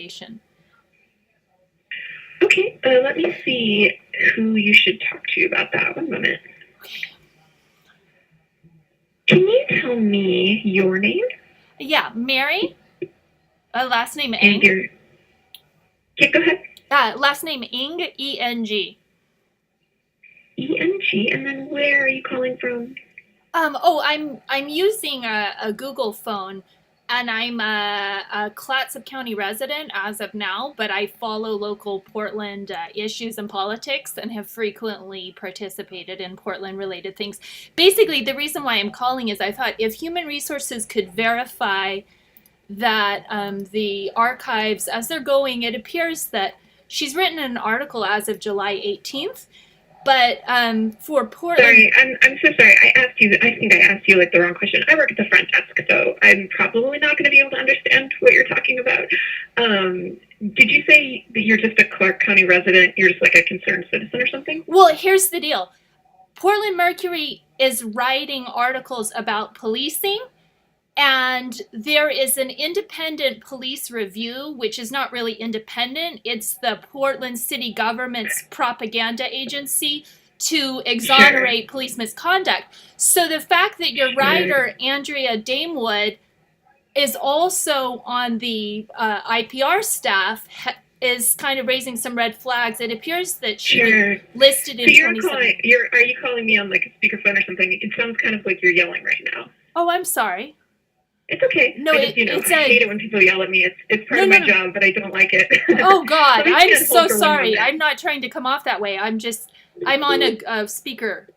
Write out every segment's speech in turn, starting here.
Okay, let me see who you should talk to about that. One moment. Okay. Can you tell me your name? Yeah, Mary. Last name And Eng. your... Yeah, go ahead. Last name Eng, E-N-G. E-N-G, and then where are you calling from? I'm using a Google phone, and I'm a Clatsop County resident as of now, but I follow local Portland issues and politics and have frequently participated in Portland-related things. Basically, the reason why I'm calling is I thought if Human Resources could verify that the archives, as they're going, it appears that she's written an article as of July 18th, but for Portland... Sorry, I'm so sorry. I think I asked you like the wrong question. I work at the front desk, so I'm probably not going to be able to understand what you're talking about. Did you say that you're just a Clark County resident? You're just like a concerned citizen or something? Well, here's the deal. Portland Mercury is writing articles about policing, and there is an independent police review, which is not really independent. It's the Portland city government's propaganda agency to exonerate police misconduct. So the fact that your writer, Andrea Damewood, is also on the IPR staff is kind of raising some red flags. It appears that she listed in 2017. Are you calling me on like a speakerphone or something? It sounds kind of like you're yelling right now. Oh, I'm sorry. It's okay. No, I hate it when people yell at me. It's part of my job, but I don't like it. Oh God, I'm so sorry. I'm not trying to come off that way. I'm on a speaker.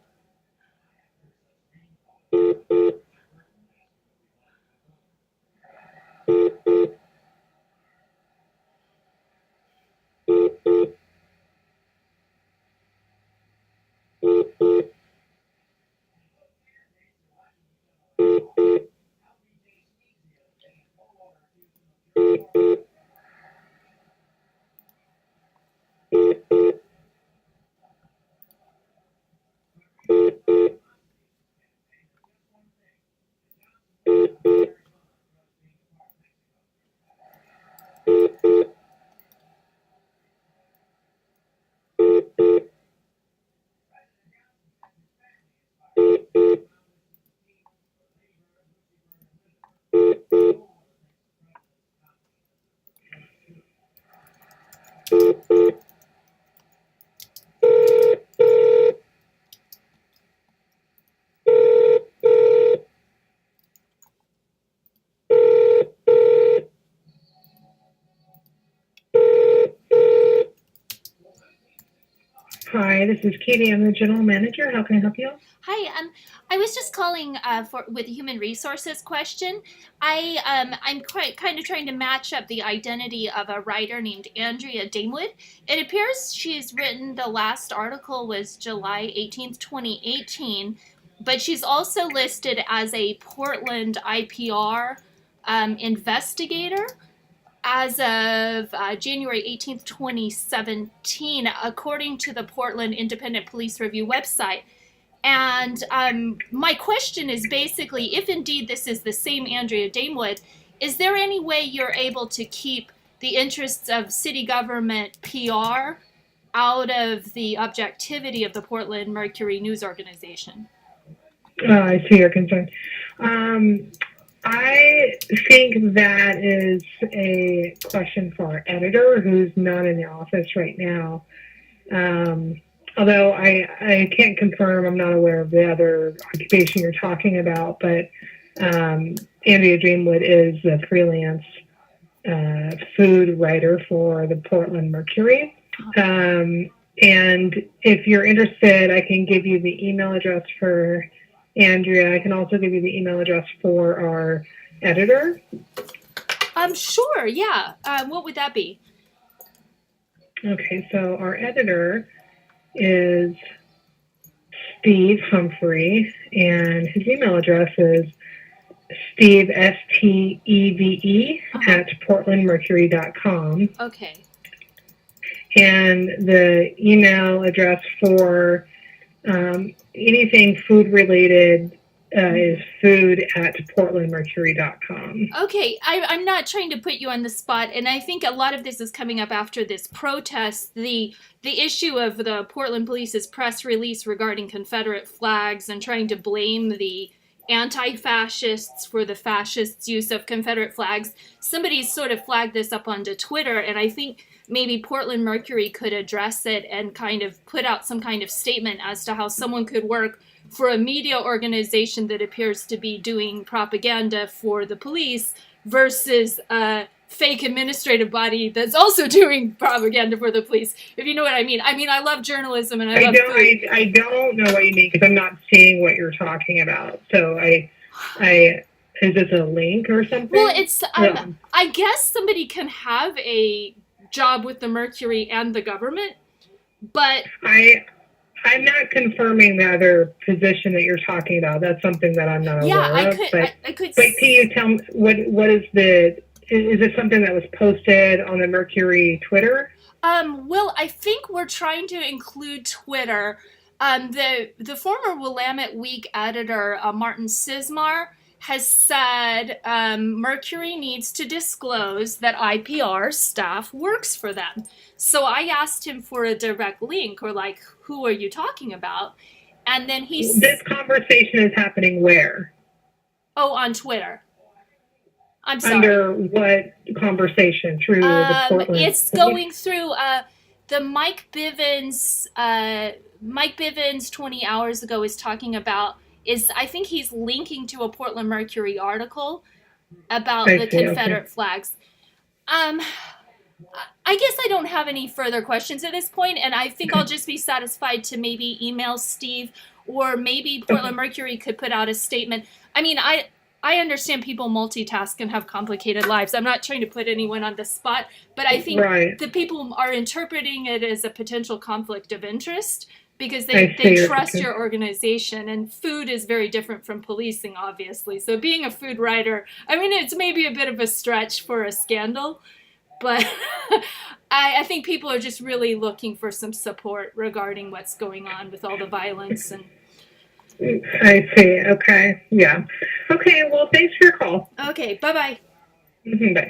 Hi, this is Katie. I'm the general manager. How can I help you? Hi, I was just calling with a human resources question. I'm kind of trying to match up the identity of a writer named Andrea Damewood. It appears she's written, the last article was July 18th, 2018, but she's also listed as a Portland IPR investigator as of January 18th, 2017, according to the Portland Independent Police Review website. And my question is basically, if indeed this is the same Andrea Damewood, is there any way you're able to keep the interests of city government PR out of the objectivity of the Portland Mercury news organization? I see your concern. I think that is a question for our editor, who's not in the office right now. Although I can't confirm, I'm not aware of the other occupation you're talking about, but Andrea Damewood is a freelance food writer for the Portland Mercury. And if you're interested, I can give you the email address for Andrea. I can also give you the email address for our editor. Sure, yeah. What would that be? Okay, so our editor is Steve Humphrey, and his email address is Steve, STEVE, at portlandmercury.com. Okay. And the email address for anything food related is food at portlandmercury.com. Okay, I'm not trying to put you on the spot, and I think a lot of this is coming up after this protest. The issue of the Portland Police's press release regarding Confederate flags and trying to blame the anti-fascists for the fascists' use of Confederate flags. Somebody's sort of flagged this up onto Twitter, and I think maybe Portland Mercury could address it and kind of put out some kind of statement as to how someone could work for a media organization that appears to be doing propaganda for the police versus a fake administrative body that's also doing propaganda for the police. If you know what I mean. I mean, I love journalism and I love food. I don't know what you mean because I'm not seeing what you're talking about. So is this a link or something? Well, it's I guess somebody can have a job with the Mercury and the government, but I'm not confirming the other position that you're talking about. That's something that I'm not aware of. I could. But can you tell me what is it something that was posted on the Mercury Twitter? Well, I think we're trying to include Twitter. The former Willamette Week editor, Martin Sismar, has said Mercury needs to disclose that IPR staff works for them. So I asked him for a direct link, or like, who are you talking about? And then This conversation is happening where? Oh, on Twitter. I'm sorry. Under what conversation? Through the Portland? It's going through the Mike Bivens. Mike Bivens 20 hours ago is talking about. I think he's linking to a Portland Mercury article about the Confederate flags. I guess I don't have any further questions at this point, and I think I'll just be satisfied to maybe email Steve, or maybe Portland Mercury could put out a statement. I mean, I understand people multitask and have complicated lives. I'm not trying to put anyone on the spot, but I think the people are interpreting it as a potential conflict of interest because they trust your organization, and food is very different from policing, obviously. So being a food writer, I mean, it's maybe a bit of a stretch for a scandal, but I think people are just really looking for some support regarding what's going on with all the violence. And I see. Okay. Yeah. Okay. Well, thanks for your call. Okay. Bye-bye. Bye.